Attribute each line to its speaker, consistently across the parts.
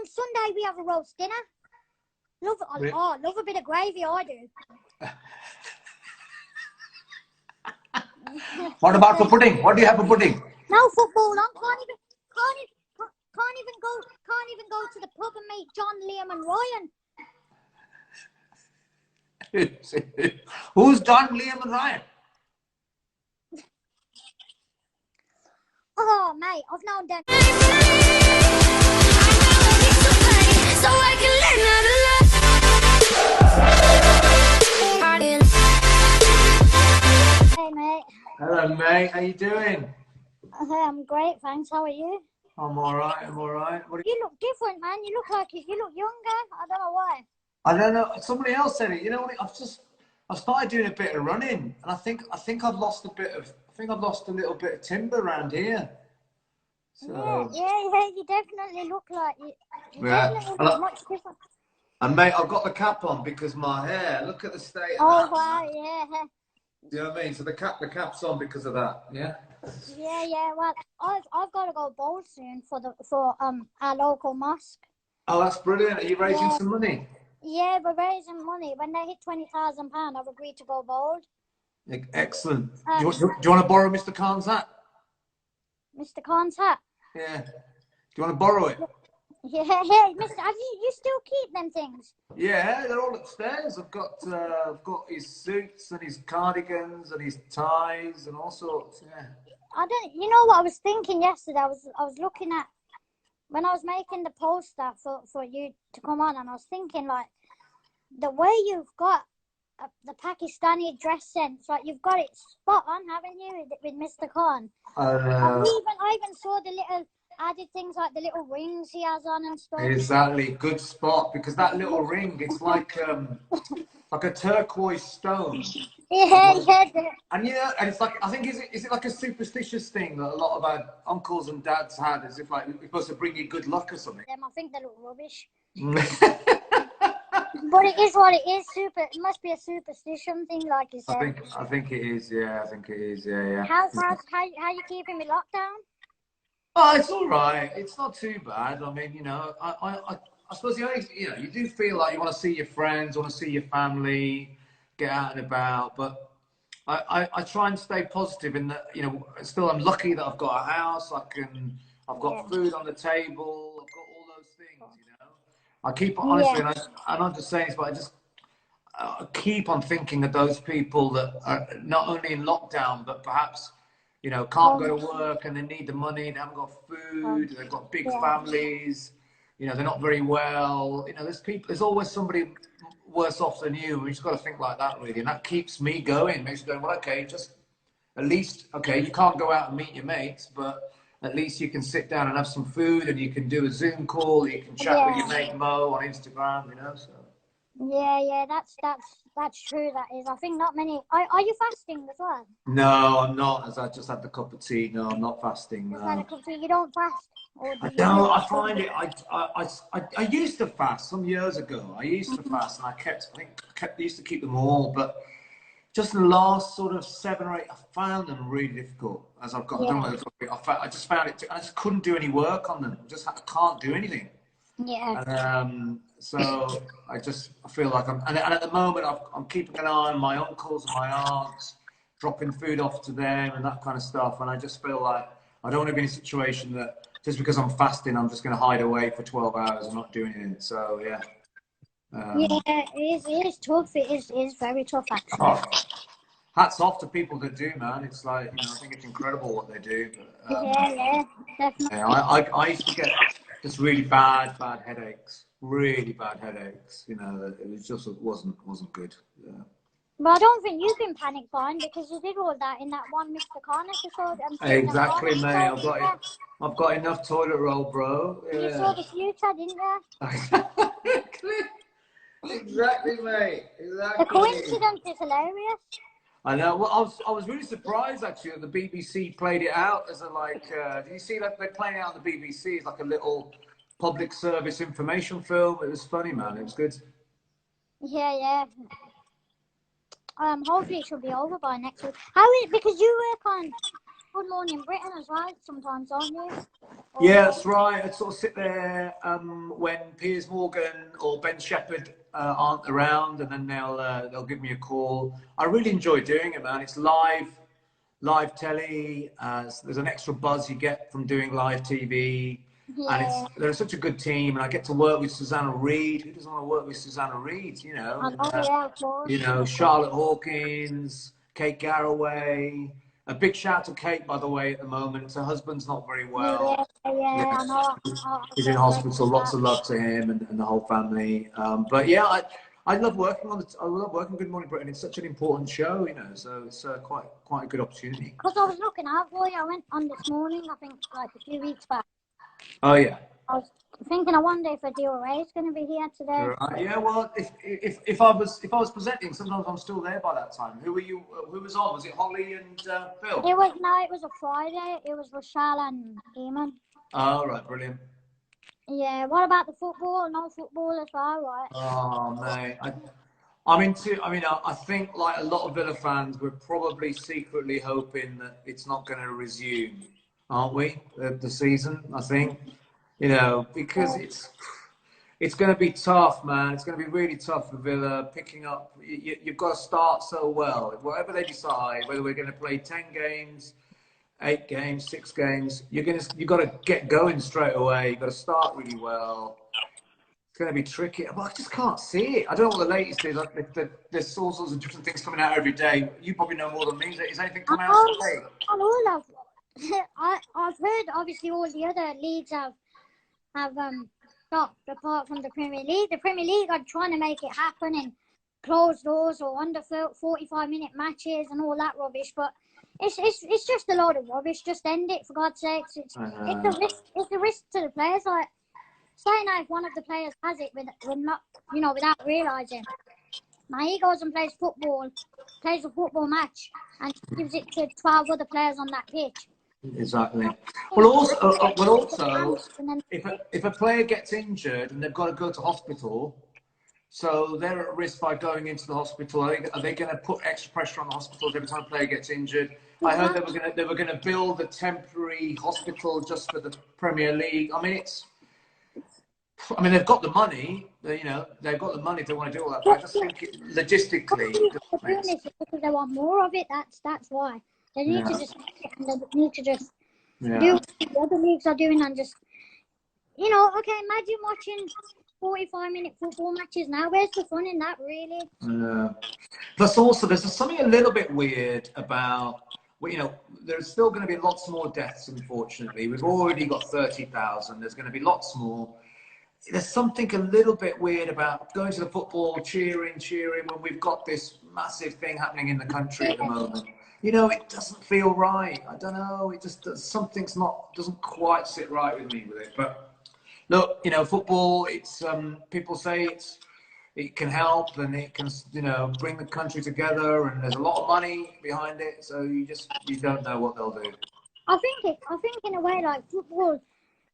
Speaker 1: on Sunday we have a roast dinner. Love a bit of gravy, I do.
Speaker 2: What about for pudding? What do you have for pudding?
Speaker 1: No football on. Can't even go to the pub and meet John, Liam, and Ryan.
Speaker 2: Who's John, Liam, and Ryan?
Speaker 1: Oh, mate, I've known them.
Speaker 3: So I can learn how to love.
Speaker 1: Hey, mate.
Speaker 2: Hello, mate. How you doing?
Speaker 1: I'm great, thanks. How are you?
Speaker 2: I'm all right. I'm all right.
Speaker 1: You look different, man. You look younger. I don't know why.
Speaker 2: I don't know. Somebody else said it. You know what? I've started doing a bit of running, and I think I've lost a little bit of timber around here. So,
Speaker 1: yeah, you definitely look like you definitely look much different.
Speaker 2: And mate, I've got the cap on because my hair. Look at the state of
Speaker 1: Oh
Speaker 2: that.
Speaker 1: wow, yeah.
Speaker 2: Do you know what I mean? So the cap's on because of that. Yeah.
Speaker 1: Yeah. Well, I've got to go bald soon for our local mosque.
Speaker 2: Oh, that's brilliant. Are you raising some money?
Speaker 1: Yeah, we're raising money. When they hit £20,000, I've agreed to go bald.
Speaker 2: Excellent. Do you want to borrow Mr. Khan's hat?
Speaker 1: Mr. Khan's hat?
Speaker 2: Yeah. Do you want to borrow it?
Speaker 1: Yeah, Mister. You still keep them things?
Speaker 2: Yeah, they're all upstairs. I've got his suits and his cardigans and his ties and all sorts. Yeah.
Speaker 1: You know what I was thinking yesterday? I was looking at when I was making the poster for you to come on, and I was thinking like the way you've got the Pakistani dress sense, like you've got it spot on, haven't you, with Mr. Khan? I even saw the little added things like the little rings he has on and stuff.
Speaker 2: Exactly, good spot, because that little ring, it's like a turquoise stone.
Speaker 1: Yeah.
Speaker 2: And and it's like, I think, is it like a superstitious thing that a lot of our uncles and dads had, as if like it's supposed to bring you good luck or something?
Speaker 1: I think they look rubbish. But it is what it is. It must be a superstition thing, like you said.
Speaker 2: I think it is. Yeah, I think it is. Yeah.
Speaker 1: How you keeping with lockdown?
Speaker 2: Oh, it's all right. It's not too bad. I mean, I suppose you do feel like you want to see your friends, want to see your family, get out and about. But I try and stay positive in that, still I'm lucky that I've got a house. I've got food on the table. I've got all those things, I keep, honestly, and I'm not just saying this, but I keep on thinking of those people that are not only in lockdown, but perhaps, can't go to work and they need the money, they haven't got food, they've got big families, they're not very well. There's always somebody worse off than you. We just got to think like that, really. And that keeps me going, makes me going, well, okay, just at least, okay, you can't go out and meet your mates, but at least you can sit down and have some food, and you can do a Zoom call, you can chat with your mate Mo on Instagram, so.
Speaker 1: Yeah, that's true, that is. I think not many. Are you fasting as well?
Speaker 2: No, I'm not, as I just had the cup of tea. No, I'm not fasting. No.
Speaker 1: Had a cup of tea. You don't fast?
Speaker 2: I find it, I used to fast some years ago. I used to fast, and I used to keep them all, but just in the last sort of 7 or 8, I found them really difficult. As I've got, I just found it. I just couldn't do any work on them. I can't do anything.
Speaker 1: Yeah.
Speaker 2: So I feel like and at the moment I'm keeping an eye on my uncles and my aunts, dropping food off to them and that kind of stuff. And I just feel like I don't want to be in a situation that just because I'm fasting, I'm just going to hide away for 12 hours and not do anything. So yeah.
Speaker 1: It is tough. It is very tough, actually.
Speaker 2: Oh, hats off to people that do, man. It's like, I think it's incredible what they do. But,
Speaker 1: yeah, definitely.
Speaker 2: I used to get just really bad headaches. Really bad headaches. It wasn't good. Yeah.
Speaker 1: But I don't think you can panic buying because you did all that in that one Mr. Khan episode.
Speaker 2: Exactly, mate. I've got enough toilet roll, bro. Yeah.
Speaker 1: You saw the future, didn't you?
Speaker 2: Exactly, mate. Exactly.
Speaker 1: The coincidence is hilarious.
Speaker 2: I know. Well, I was really surprised actually that the BBC played it out as did you see that they're playing it out on the BBC as like a little public service information film? It was funny, man. It was good.
Speaker 1: Yeah. Hopefully it should be over by next week. How is it? Because you work on Good Morning Britain as well sometimes, aren't you?
Speaker 2: Yeah, that's right. I'd sort of sit there when Piers Morgan or Ben Shepherd aren't around, and then they'll give me a call. I really enjoy doing it, man. It's live telly. So there's an extra buzz you get from doing live TV, and they're such a good team. And I get to work with Susanna Reid. Who doesn't want to work with Susanna Reid? You know,
Speaker 1: Yeah, of course.
Speaker 2: you know, Charlotte Hawkins, Kate Garraway. A big shout to Kate, by the way, at the moment. Her husband's not very well.
Speaker 1: Yeah, I know.
Speaker 2: He's in hospital. Lots of love to him and the whole family. But yeah, I love working I love working Good Morning Britain. It's such an important show, you know. So it's quite a good opportunity.
Speaker 1: Because I was looking out for you. I went on this morning. I think like a few weeks back.
Speaker 2: Oh yeah.
Speaker 1: I was thinking, I wonder if Adil Ray is going to be here today.
Speaker 2: Right. Yeah. Well, if I was presenting, sometimes I'm still there by that time. Who were you? Who was on? Was it Holly and Phil?
Speaker 1: It was a Friday. It was Rochelle and Eamon.
Speaker 2: Oh right, brilliant.
Speaker 1: Yeah. What about the football? No football as well, right?
Speaker 2: Oh mate, I think like a lot of Villa fans, we're probably secretly hoping that it's not going to resume, aren't we? The season, I think, you know, because it's going to be tough, man. It's going to be really tough for Villa picking up. You've got to start so well. Whatever they decide, whether we're going to play 10 games, 8 games, 6 games, you've got to get going straight away. You've got to start really well. It's going to be tricky. Well, I just can't see it. I don't know what the latest is. There's all sorts of different things coming out every day. You probably know more than me. Is anything coming out today?
Speaker 1: I've heard obviously all the other leagues have stopped apart from the Premier League. The Premier League are trying to make it happen in closed doors or under 45-minute matches and all that rubbish. But it's just a load of rubbish. Just end it, for God's sakes. It's a risk to the players. Like, say now if one of the players has it without realising. Now he goes and plays a football match, and gives it to 12 other players on that pitch.
Speaker 2: Exactly. Well, also, if a player gets injured and they've got to go to hospital, so they're at risk by going into the hospital. Are they going to put extra pressure on the hospitals every time a player gets injured? I heard they were going to build a temporary hospital just for the Premier League. I mean, they've got the money. They've got the money if they want to do all that. But I just think logistically,
Speaker 1: they're doing this because they want more of it. That's why they need to just do what the other leagues are doing and just okay. Imagine watching 45-minute football matches now. Where's the fun in that, really?
Speaker 2: Plus, also, there's something a little bit weird about. There's still going to be lots more deaths. Unfortunately, we've already got 30,000. There's going to be lots more. There's something a little bit weird about going to the football, cheering when we've got this massive thing happening in the country at the moment. It doesn't feel right. I don't know. It just doesn't quite sit right with me with it. But look, football. It's people say it can help and it can bring the country together, and there's a lot of money behind it. So you don't know what they'll do.
Speaker 1: I think in a way like football.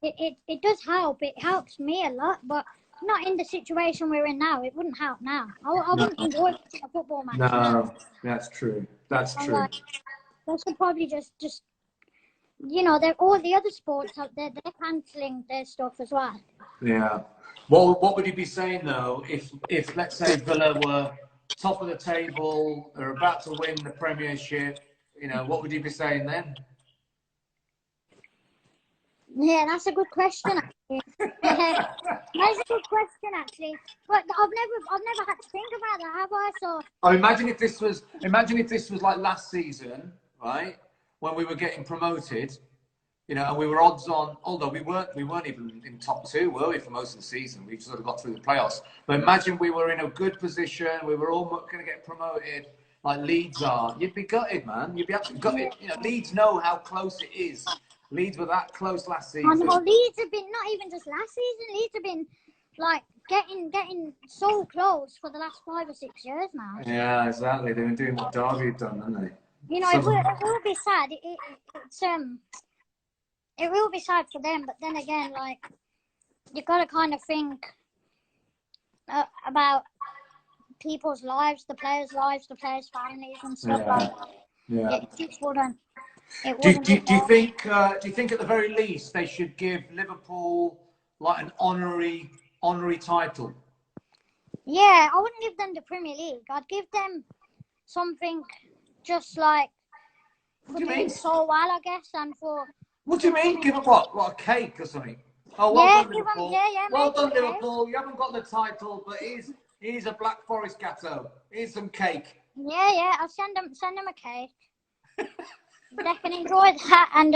Speaker 1: It does help. It helps me a lot, but not in the situation we're in now. It wouldn't help now. I wouldn't enjoy watching a football match.
Speaker 2: No, that's true. That's true.
Speaker 1: Like, they should probably just they're all the other sports they're cancelling their stuff as well.
Speaker 2: Yeah. What would you be saying though if let's say Villa were top of the table, they're about to win the Premiership? What would you be saying then?
Speaker 1: Yeah, that's a good question. Actually. That's a good question, actually. But I've never had to think about that, have I? So.
Speaker 2: Oh, imagine if this was like last season, right? When we were getting promoted, and we were odds on. Although we weren't even in top 2, were we, for most of the season? We sort of got through the playoffs. But imagine we were in a good position. We were all going to get promoted, like Leeds are. You'd be gutted, man. You'd be absolutely gutted. Leeds know how close it is. Leeds were that close last season.
Speaker 1: And Leeds have been, not even just last season, Leeds have been like getting so close for the last 5 or 6 years now.
Speaker 2: Yeah, exactly. They've been doing what Derby have done, haven't they?
Speaker 1: It will be sad. It will be sad for them, but then again, like, you've got to kind of think about people's lives, the players' families and stuff like that.
Speaker 2: Yeah.
Speaker 1: It just wouldn't. It
Speaker 2: Do,
Speaker 1: wouldn't
Speaker 2: do,
Speaker 1: be
Speaker 2: do you
Speaker 1: fair.
Speaker 2: think? Do you think at the very least they should give Liverpool like an honorary title?
Speaker 1: Yeah, I wouldn't give them the Premier League. I'd give them something just like
Speaker 2: What
Speaker 1: for
Speaker 2: do you
Speaker 1: doing
Speaker 2: mean?
Speaker 1: so well, I guess, and for
Speaker 2: What do you mean? Give them what? What, a cake or something? Oh, well
Speaker 1: yeah,
Speaker 2: done,
Speaker 1: give them
Speaker 2: Liverpool. Well
Speaker 1: make them
Speaker 2: done,
Speaker 1: a cake.
Speaker 2: Liverpool. You haven't got the title, but here's a Black Forest gatto. Here's some cake.
Speaker 1: Yeah, I'll send them a cake. They can enjoy that, and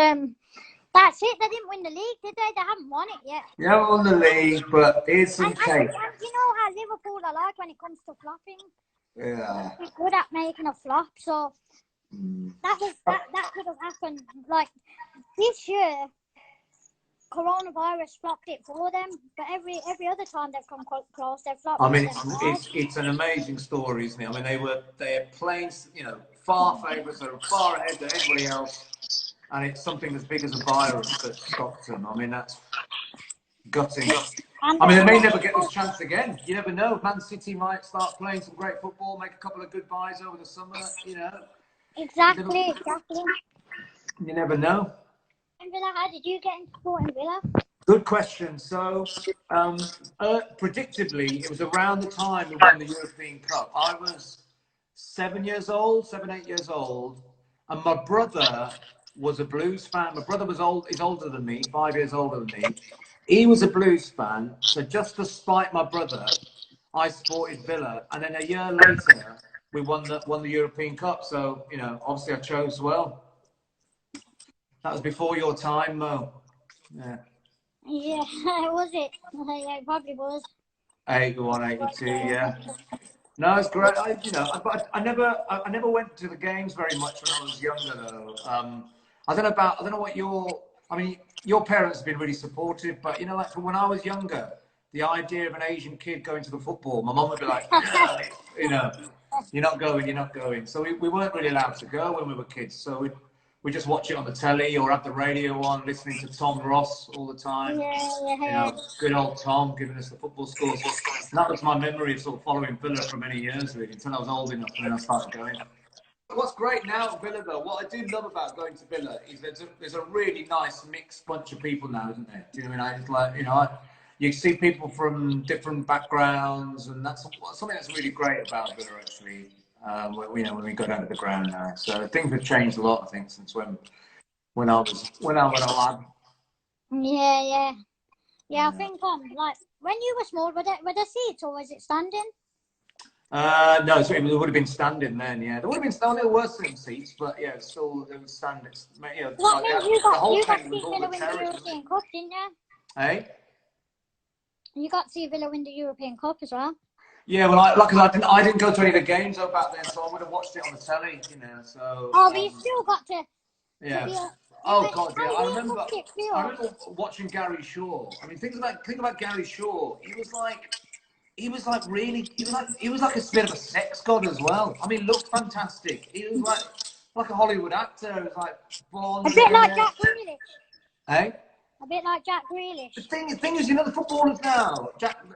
Speaker 1: that's it. They didn't win the league, did they? They haven't won it yet.
Speaker 2: You haven't won the league, but here's some
Speaker 1: And
Speaker 2: cake.
Speaker 1: you know how Liverpool are like when it comes to flopping.
Speaker 2: Yeah.
Speaker 1: They're good at making a flop, so that could have happened. Like this year, coronavirus flopped it for them, but every other time they've come close, they've flopped
Speaker 2: I
Speaker 1: it
Speaker 2: mean,
Speaker 1: for them.
Speaker 2: it's an amazing story, isn't it? I mean, they're playing, far favourites, they're far ahead of everybody else, and it's something as big as a virus that stopped them. I mean, that's gutting. I mean, they may never get this chance again. You never know. Man City might start playing some great football, make a couple of good buys over the summer.
Speaker 1: Exactly.
Speaker 2: You never know.
Speaker 1: Villa, how did you get into supporting Villa?
Speaker 2: Good question. So, predictably, it was around the time we won the European Cup. I was 7, 8 years old, and my brother was a Blues fan. My brother is older than me, 5 years older than me. He was a Blues fan, so just to spite my brother, I supported Villa, and then a year later we won the European Cup. So obviously I chose well. That was before your time, Mo. Yeah.
Speaker 1: Yeah, was it? Yeah, it probably was.
Speaker 2: 81, 82, yeah. No, it's great. I never went to the games very much when I was younger, though. I don't know what your parents have been really supportive, but like from when I was younger, the idea of an Asian kid going to the football, my mum would be like, you're not going. So we weren't really allowed to go when we were kids. So we just watch it on the telly or have the radio on, listening to Tom Ross all the time.
Speaker 1: Yeah.
Speaker 2: Good old Tom giving us the football scores. And that was my memory of sort of following Villa for many years, really, until I was old enough and then I started going. What's great now at Villa, though, what I do love about going to Villa is there's a really nice mixed bunch of people now, isn't there? Do you know what I mean? It's like, you see people from different backgrounds, and that's something that's really great about Villa, actually. When we go down to the ground now, so things have changed a lot, I think, since when I was a lad.
Speaker 1: Yeah. I think like when you were small, were there seats or was it standing?
Speaker 2: No, so it would have been standing then. Yeah, there would have been standing. There were some seats, but yeah, still there was standing.
Speaker 1: What means you got to see Villa win the European Cup, didn't you?
Speaker 2: Hey.
Speaker 1: You got to see Villa win the European Cup as well.
Speaker 2: Yeah, well, I didn't go to any of the games back then, so I would have watched it on the telly, So.
Speaker 1: Oh, but you still got to.
Speaker 2: Yeah.
Speaker 1: To
Speaker 2: oh God, yeah. I remember watching Gary Shaw. I mean, think about Gary Shaw. He was like a bit of a sex god as well. I mean, looked fantastic. He was like a Hollywood actor. He was like blonde.
Speaker 1: A bit like Jack Grealish.
Speaker 2: Hey.
Speaker 1: A bit like Jack Grealish.
Speaker 2: The thing is, the footballers now,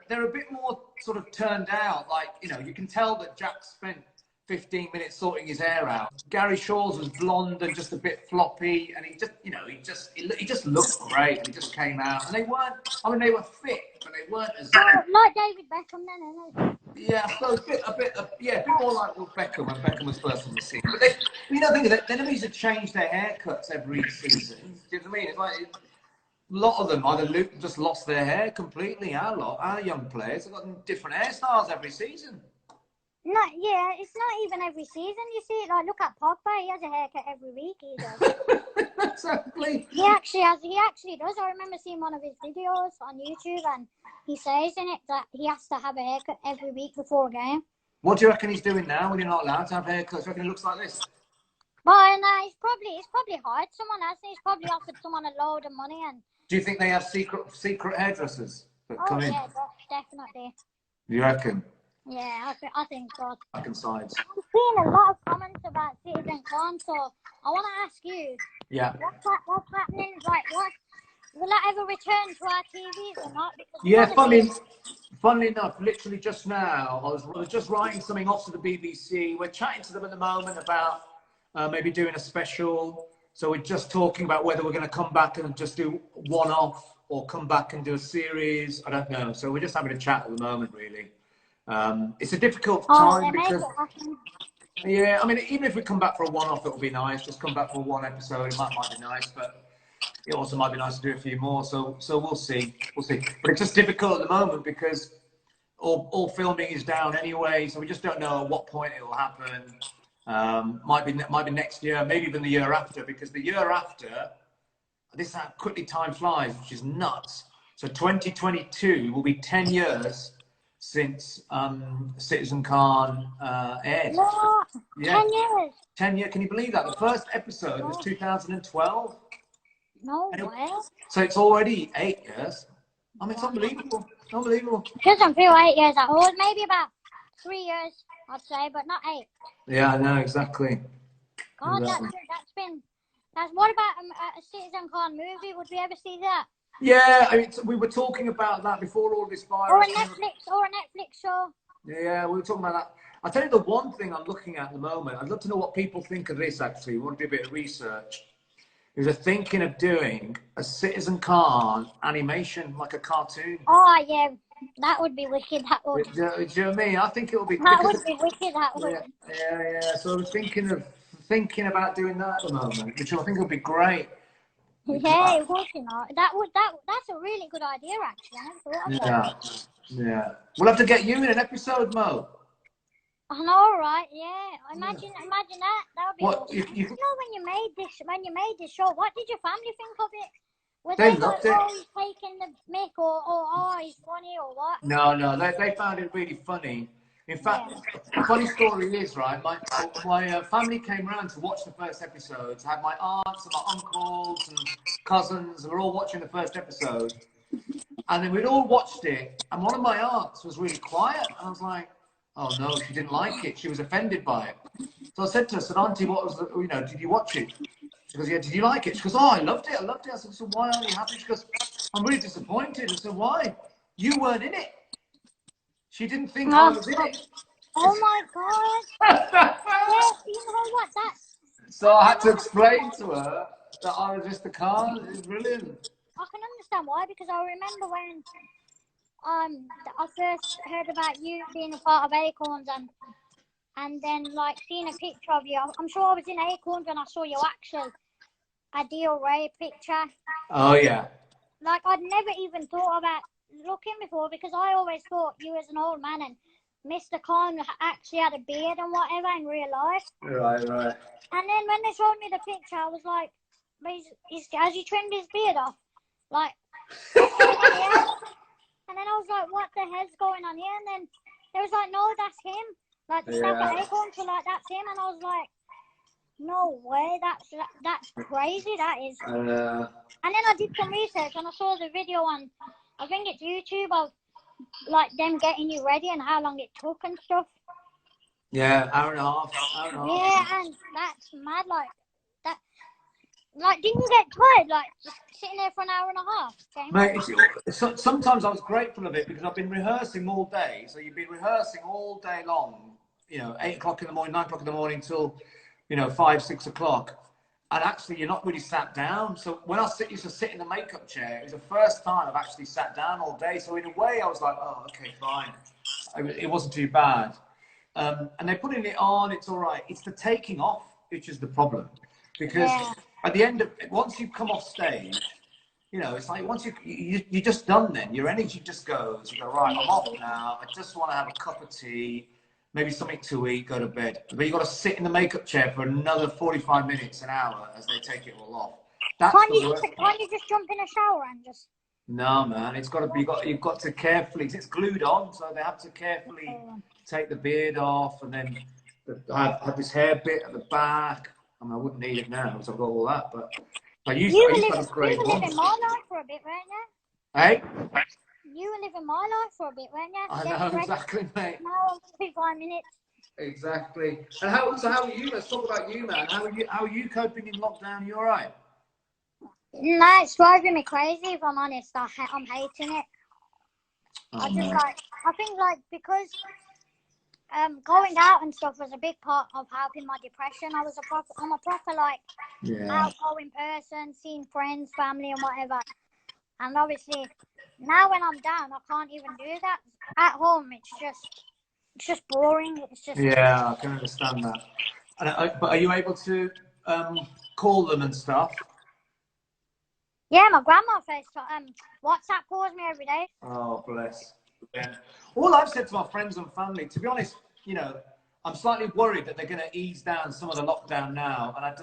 Speaker 2: they're a bit more sort of turned out. Like, you can tell that Jack spent 15 minutes sorting his hair out. Gary Shaw's was blonde and just a bit floppy, and he just looked great. And he just came out, and they were fit, but they weren't as
Speaker 1: like David Beckham, then.
Speaker 2: Yeah, I suppose a bit more like Beckham when Beckham was first on the scene. But they never used to change their haircuts every season. Do you know what I mean? It's like a lot of them either just lost their hair completely. Our young players have got different hairstyles every season.
Speaker 1: No, yeah, it's not even every season. You see it, look at Pogba. He has a haircut every week. He does.
Speaker 2: Exactly.
Speaker 1: He actually does. I remember seeing one of his videos on YouTube, and he says in it that he has to have a haircut every week before a game.
Speaker 2: What do you reckon he's doing now when you're not allowed to have haircuts? Do you reckon it looks like this?
Speaker 1: Well, no, he's probably hired someone else. He's probably offered someone a load of money. And
Speaker 2: do you think they have secret hairdressers that come in?
Speaker 1: Yeah, definitely.
Speaker 2: You reckon?
Speaker 1: Yeah, I think so.
Speaker 2: Back and sides.
Speaker 1: I'm seeing a lot of comments about Citizen Khan, so I want to ask you.
Speaker 2: Yeah.
Speaker 1: What's happening? Like, will that ever return to our TVs or not?
Speaker 2: Yeah, funnily enough, literally just now, I was just writing something off to the BBC. We're chatting to them at the moment about maybe doing a special. So we're just talking about whether we're going to come back and just do one-off or come back and do a series. I don't know. So we're just having a chat at the moment, really. It's a difficult time because, yeah, I mean, even if we come back for a one-off, it'll be nice. Just come back for one episode, it might be nice, but it also might be nice to do a few more. So we'll see. But it's just difficult at the moment because all filming is down anyway. So we just don't know at what point it will happen. Might be next year, maybe even the year after, because the year after, this is how quickly time flies, which is nuts. So 2022 will be 10 years since Citizen Khan aired.
Speaker 1: What?
Speaker 2: Yeah.
Speaker 1: 10 years?
Speaker 2: 10 years, can you believe that? The first episode was 2012.
Speaker 1: No way.
Speaker 2: So it's already 8 years. I mean, it's unbelievable. Unbelievable.
Speaker 1: Doesn't feel 8 years at all. Maybe about 3 years, I'd say, but not 8.
Speaker 2: Yeah, I know, exactly.
Speaker 1: God,
Speaker 2: Exactly.
Speaker 1: What about a Citizen Khan movie? Would we ever see that?
Speaker 2: Yeah, I mean, we were talking about that before all this virus.
Speaker 1: Or a Netflix show.
Speaker 2: Yeah, we were talking about that. I'll tell you the one thing I'm looking at the moment. I'd love to know what people think of this, actually. We want to do a bit of research. They're thinking of doing a Citizen Khan animation, like a cartoon.
Speaker 1: Oh, yeah. That would be wicked, that would.
Speaker 2: Do you know what I mean? I think it'll be...
Speaker 1: That would be wicked, that would.
Speaker 2: Yeah. So I was thinking about doing that at the moment, which I think would be great.
Speaker 1: Yeah, it would, you know. That's a really good idea, actually. I never thought of that.
Speaker 2: Yeah. We'll have to get you in an episode, Mo.
Speaker 1: I know, right? Yeah. Imagine that. That would be awesome.
Speaker 2: You
Speaker 1: know, when you made this show, what did your family think of it? Were
Speaker 2: They
Speaker 1: they
Speaker 2: loved
Speaker 1: like,
Speaker 2: it.
Speaker 1: oh, he's taking the mick, or oh, he's funny, or what?
Speaker 2: No, they found it really funny. In fact, the funny story is, right, my family came round to watch the first episodes. I had my aunts and my uncles and cousins, and we're all watching the first episode. And then we'd all watched it, and one of my aunts was really quiet. And I was like, oh no, she didn't like it. She was offended by it. So I said to her, Auntie, what was did you watch it? She goes, yeah, did you like it? She goes, oh, I loved it. I said, so why aren't you happy? She goes, I'm really disappointed. I said, why? You weren't in it. She didn't think I was in it.
Speaker 1: Oh my God. Yeah, you know what?
Speaker 2: So I had to explain to her that I was just a car. It's brilliant.
Speaker 1: I can understand why, because I remember when I first heard about you being a part of Acorns, and then like seeing a picture of you. I'm sure I was in Acorns when I saw your actual Adil Ray picture.
Speaker 2: Oh yeah.
Speaker 1: Like I'd never even thought about looking before, because I always thought you was an old man and Mr. Khan actually had a beard and whatever in real life.
Speaker 2: Right.
Speaker 1: And then when they showed me the picture, I was like, has he trimmed his beard off? Like, and then I was like, what the hell's going on here? And then they was like, no, that's him. Like the stuff at Acorns were like, that's him. And I was like, no way, that's crazy, that is. And then I did some research and I saw the video on, I think it's YouTube, of like them getting you ready and how long it took and stuff.
Speaker 2: Yeah, hour and a half.
Speaker 1: Yeah, and that's mad, like that. Like, didn't you get tired, like just sitting there for an hour and a half?
Speaker 2: Mate, sometimes I was grateful of it because I've been rehearsing all day. So you've been rehearsing all day long, 8 o'clock in the morning, 9 o'clock in the morning till, 5, 6 o'clock. And actually, you're not really sat down. So when I used to sit in the makeup chair, it was the first time I've actually sat down all day. So in a way, I was like, oh, okay, fine. It wasn't too bad. And they're putting it on, it's all right. It's the taking off, which is the problem. Because at the end of, once you come off stage, it's like once you're just done then. Your energy just goes. You go, right, I'm off now. I just want to have a cup of tea, maybe something to eat, go to bed. But you've got to sit in the makeup chair for another 45 minutes, an hour, as they take it all off.
Speaker 1: Can't you just jump in a shower and just...
Speaker 2: No, man. It's got to be, you've got to carefully, it's glued on, so they have to carefully take the beard off, and then I have this hair bit at the back. I mean, I wouldn't need it now because I've got all that, but I used to have a great one.
Speaker 1: You were living my life for a bit, weren't you?
Speaker 2: Hey?
Speaker 1: You were living my life for a bit, weren't you?
Speaker 2: I know, exactly, mate.
Speaker 1: Now, 5 minutes.
Speaker 2: Exactly. And how are you? Let's talk about you, man. How are you coping in lockdown? You all right?
Speaker 1: No, it's driving me crazy, if I'm honest. I'm hating it. I think, like, because going out and stuff was a big part of helping my depression. I'm a proper like outgoing person, seeing friends, family, and whatever. And obviously, now when I'm down, I can't even do that. At home, it's just boring. It's just
Speaker 2: Yeah, I can understand that. But are you able to call them and stuff?
Speaker 1: yeah. My grandma WhatsApp calls me every day.
Speaker 2: Oh, bless. Yeah. All I've said to my friends and family, to be honest, you know, I'm slightly worried that they're going to ease down some of the lockdown now, and I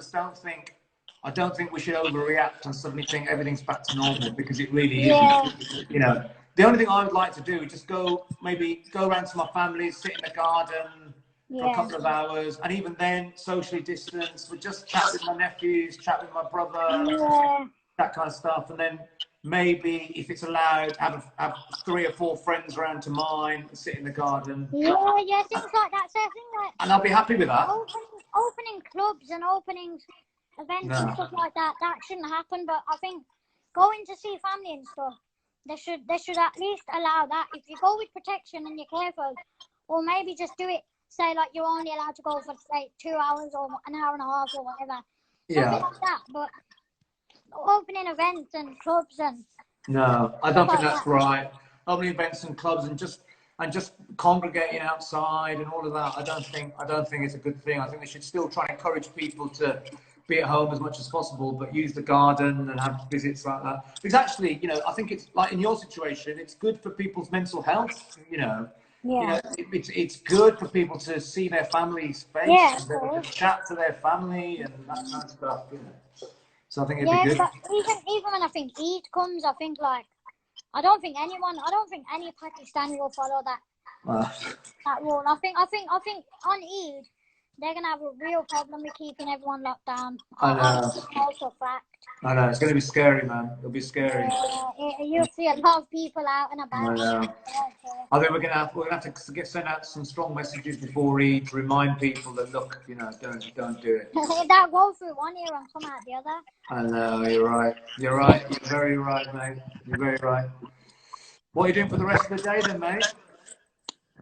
Speaker 2: don't think we should overreact and suddenly think everything's back to normal, because it really isn't. You know, the only thing I would like to do is just maybe go around to my family, sit in the garden for a couple of hours, and even then socially distance, but just chat with my nephews, chat with my brother, that kind of stuff, and then maybe, if it's allowed, have 3 or 4 friends around to mine, sit in the garden.
Speaker 1: Yeah, things like that. So I think that,
Speaker 2: and I'll be happy with that.
Speaker 1: Opening clubs and opening events and stuff like that shouldn't happen. But I think going to see family and stuff, they should at least allow that. If you go with protection and you're careful, or maybe just do it. Say like you're only allowed to go for say 2 hours or an hour and a half or whatever. Something like that. But opening events and clubs and
Speaker 2: no, I don't think that's right. Opening events and clubs and just congregating outside and all of that, I don't think it's a good thing. I think they should still try and encourage people to be at home as much as possible, but use the garden and have visits like that. Because actually, you know, I think it's like in your situation, it's good for people's mental health. You know, it's good for people to see their family's face, and chat to their family and that kind of stuff. You know. So I think it'd be good.
Speaker 1: But even when I think Eid comes, I think like I don't think any Pakistani will follow that rule. I think on Eid they're gonna have a real problem with keeping everyone locked down.
Speaker 2: I know.
Speaker 1: Also fact.
Speaker 2: I know, it's gonna be scary, man. It'll be scary.
Speaker 1: You'll see a lot of people out and about.
Speaker 2: I know. I think we're gonna have to send out some strong messages before Eid to remind people that, look, you know, don't do it.
Speaker 1: That go through one ear and come out the other.
Speaker 2: I know, you're right. You're right. You're very right, mate. You're very right. What are you doing for the rest of the day then, mate?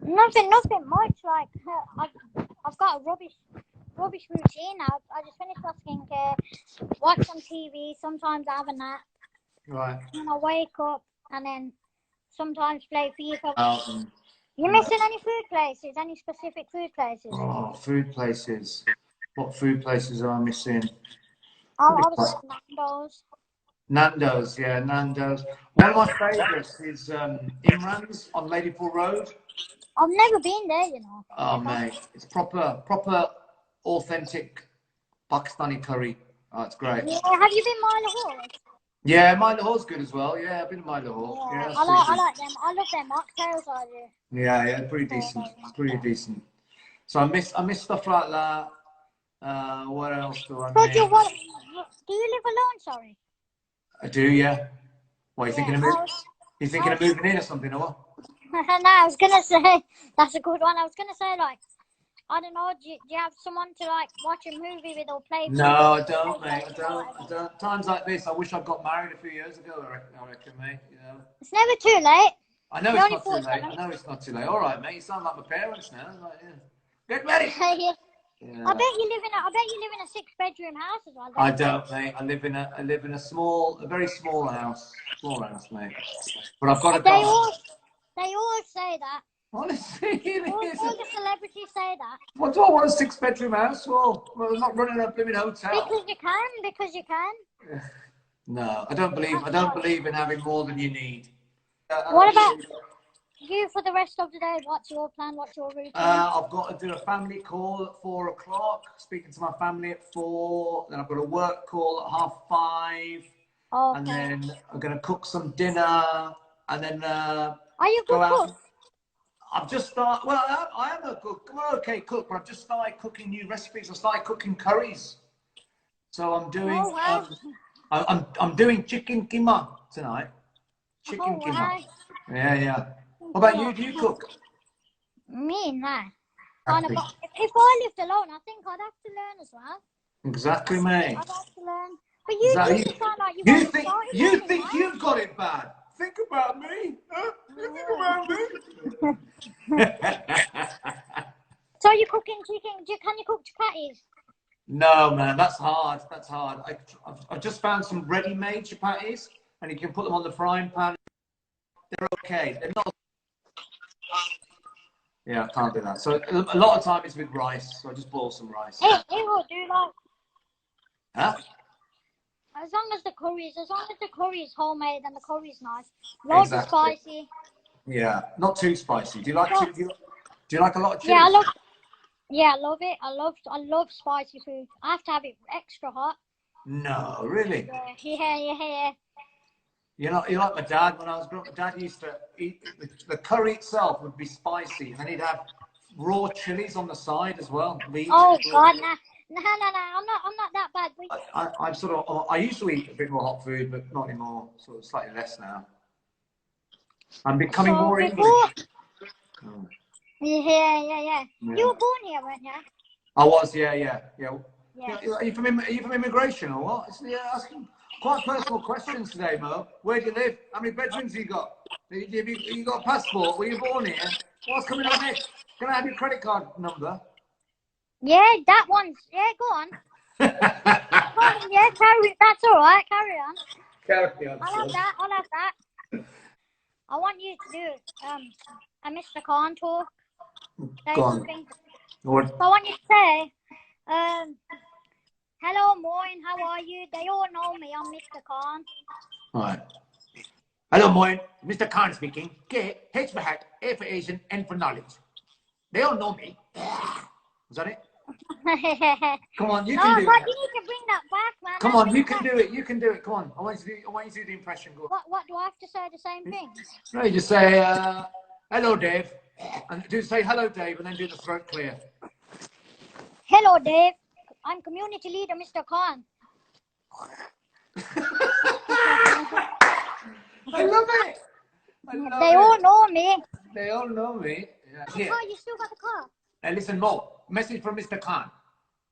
Speaker 1: Nothing much. Like I've got a rubbish routine now. I just finished my skincare, watch some TV. Sometimes I have a nap.
Speaker 2: Right.
Speaker 1: And I wake up and then sometimes play FIFA. You missing any food places? Any specific food places?
Speaker 2: Oh, food places. What food places are I missing?
Speaker 1: I was at Nando's.
Speaker 2: Nando's, yeah, Nando's. One of my favourites is Imran's on Ladypool Road.
Speaker 1: I've never been there, you know.
Speaker 2: Oh, mate, it's proper, authentic Pakistani curry. Oh, it's great.
Speaker 1: Yeah, have you been Mile Hall?
Speaker 2: Yeah, Mile Hall's good as well. Yeah, I've been to Mile Hall. Yeah,
Speaker 1: I like them. I love their mocktails, I do.
Speaker 2: Yeah, pretty decent. Pretty decent. So I miss stuff like that. What else do I miss?
Speaker 1: Do you live alone, sorry?
Speaker 2: I do, yeah. What, you thinking of moving? You thinking of moving in or something, or what?
Speaker 1: No, I was gonna say that's a good one. I was gonna say like, I don't know. Do you have someone to like watch a movie with or play?
Speaker 2: No, I don't, mate. I don't. Times like this, I wish I'd got married a few years ago. I reckon, mate. You know.
Speaker 1: It's never too late.
Speaker 2: I know it's not too late. I know it's not too late. All right, mate. You sound like my parents now. Like, yeah. Get ready.
Speaker 1: Yeah. I bet you live in a 6-bedroom house as well.
Speaker 2: I don't, mate. I live in a very small house. Small house, mate. But I've got a dog.
Speaker 1: They always say that.
Speaker 2: Honestly,
Speaker 1: all the celebrities say that.
Speaker 2: What do I want a 6-bedroom house for? Well, I'm not running a blooming hotel.
Speaker 1: Because you can.
Speaker 2: No, I don't believe in having more than you need.
Speaker 1: What about you for the rest of the day? What's your plan? What's your routine?
Speaker 2: I've got to do a family call at 4 o'clock, speaking to my family at 4. Then I've got a work call at 5:30. Okay. And then I'm going to cook some dinner. And then
Speaker 1: are you a good cook?
Speaker 2: I've just started. Well, I am a cook. I'm an okay cook, but I've just started cooking new recipes. I started cooking curries. So I'm doing. Oh, wow. I'm doing chicken keema tonight. Chicken keema. Wow. Yeah. What about you? Do you cook?
Speaker 1: Me, nah. If I lived alone, I think I'd have to learn as well.
Speaker 2: Exactly, mate.
Speaker 1: I'd have to learn. But you sound like you
Speaker 2: think you've got it bad. Think about me. Huh? You think about me.
Speaker 1: chicken. Can you cook chapatis?
Speaker 2: No, man, that's hard. That's hard. I've just found some ready-made chapatis, and you can put them on the frying pan. They're okay. They're not. Yeah, I can't do that. So a lot of time it's with rice. So I just boil some rice.
Speaker 1: It will do like.
Speaker 2: Huh?
Speaker 1: As long as the curry is homemade and the curry is nice. Loads of spicy.
Speaker 2: Yeah, not too spicy. Do you like do you like a lot of chili?
Speaker 1: Yeah, I love it. I love spicy food. I have to have it extra hot.
Speaker 2: No, really?
Speaker 1: Yeah.
Speaker 2: You're like my dad. When I was growing up, my dad used to eat the curry itself would be spicy, and then he'd have raw chilies on the side as well.
Speaker 1: Oh God, no. I'm not that bad.
Speaker 2: I used to eat a bit more hot food, but not anymore. Sort of slightly less now. I'm becoming more English. Oh.
Speaker 1: Yeah. You were born here, weren't you?
Speaker 2: I was, yeah. Are you from immigration or what? You're asking quite personal questions today, Mo. Where do you live? How many bedrooms you got? You got a passport? Were you born here? What's coming up next? Can I have your credit card number?
Speaker 1: Yeah, that one's. Yeah, go on. Yeah, that's all right. Carry on.
Speaker 2: Carry on.
Speaker 1: I'll have that. I want you to do a Mr. Khan talk. Say something.
Speaker 2: What?
Speaker 1: So I want you to say, hello, Moin, how are you? They all know me. I'm Mr. Khan.
Speaker 2: All right. Hello, Moin. Mr. Khan speaking. K, H for hat, A for Asian, N for knowledge. They all know me. Is that it? Come on, you can do it.
Speaker 1: No, you need to bring that back, man.
Speaker 2: Come on, you can do it. You can do it. Come on. I want you to do the impression. Go.
Speaker 1: What do I have to say? The same thing?
Speaker 2: No, you just say, hello, Dave. And say hello, Dave, and then do the throat clear.
Speaker 1: Hello, Dave. I'm community leader, Mr. Khan.
Speaker 2: I love it.
Speaker 1: They all know me.
Speaker 2: They all know me. Yeah.
Speaker 1: The car, you still got the car?
Speaker 2: Now listen, Mo. Message from Mr. Khan.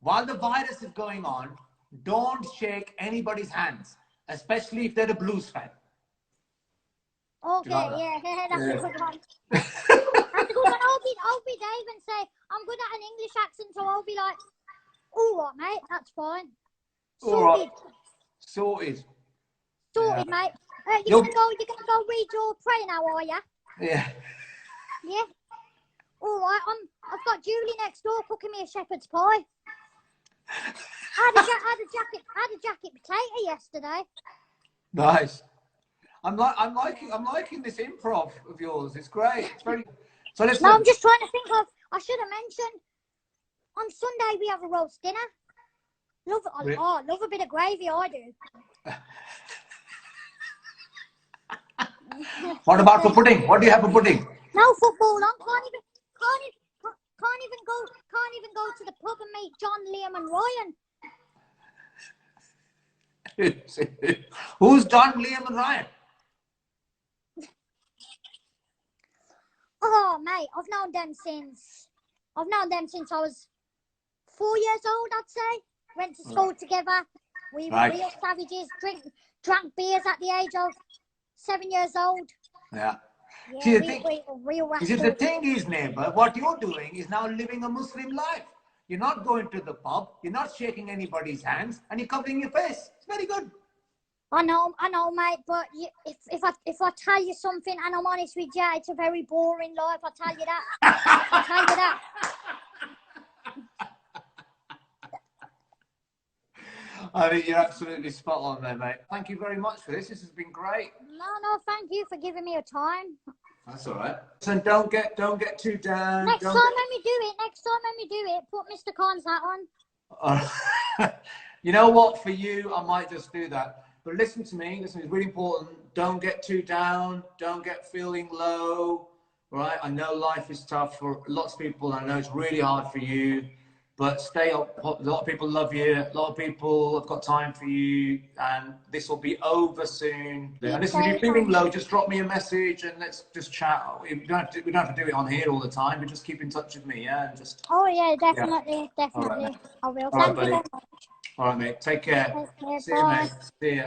Speaker 2: While the virus is going on, don't shake anybody's hands, especially if they're a Blues fan.
Speaker 1: Okay, yeah, that's a good one. That's a good one. I'll be Dave and say, I'm good at an English accent, so I'll be like, all right, mate, that's fine.
Speaker 2: Sorted.
Speaker 1: Sorted, mate. You're gonna go read your prayer now, are you?
Speaker 2: Yeah.
Speaker 1: Yeah. All right. I've got Julie next door cooking me a shepherd's pie. I had a jacket potato yesterday.
Speaker 2: Nice. I'm liking this improv of yours. It's great. It's very. So listen.
Speaker 1: No, I'm just trying to think of. I should have mentioned. On Sunday we have a roast dinner. Love a bit of gravy. I do.
Speaker 2: What about for pudding? What do you have for pudding?
Speaker 1: No football on. Can't even go to the pub and meet John, Liam, and Ryan.
Speaker 2: Who's John, Liam, and Ryan?
Speaker 1: Oh, mate, I've known them since I was 4 years old. I'd say. Went to school together. We were real savages. Drank beers at the age of 7 years old.
Speaker 2: Yeah.
Speaker 1: Yeah,
Speaker 2: See,
Speaker 1: the
Speaker 2: thing is, neighbor, what you're doing is now living a Muslim life. You're not going to the pub, you're not shaking anybody's hands, and you're covering your face. It's very good.
Speaker 1: I know, mate, but if I tell you something and I'm honest with you, it's a very boring life, I'll tell you that.
Speaker 2: I think you're absolutely spot on there, mate. Thank you very much for this. This has been great.
Speaker 1: No, thank you for giving me a time.
Speaker 2: That's all right. So don't get too down.
Speaker 1: Next time when we do it, put Mr. Khan's hat on.
Speaker 2: You know what? For you, I might just do that. But listen to me. Listen, it's really important. Don't get too down. Don't get feeling low. Right? I know life is tough for lots of people. I know it's really hard for you. But stay up. A lot of people love you. A lot of people have got time for you. And this will be over soon. And listen, if you're feeling low, just drop me a message and let's just chat. We don't have to do it on here all the time. But just keep in touch with me, yeah? And just.
Speaker 1: Oh yeah, definitely.
Speaker 2: Right,
Speaker 1: I will.
Speaker 2: All right,
Speaker 1: Thank you very much.
Speaker 2: All right, mate. Take care.
Speaker 1: Take care.
Speaker 2: See you, mate. See ya.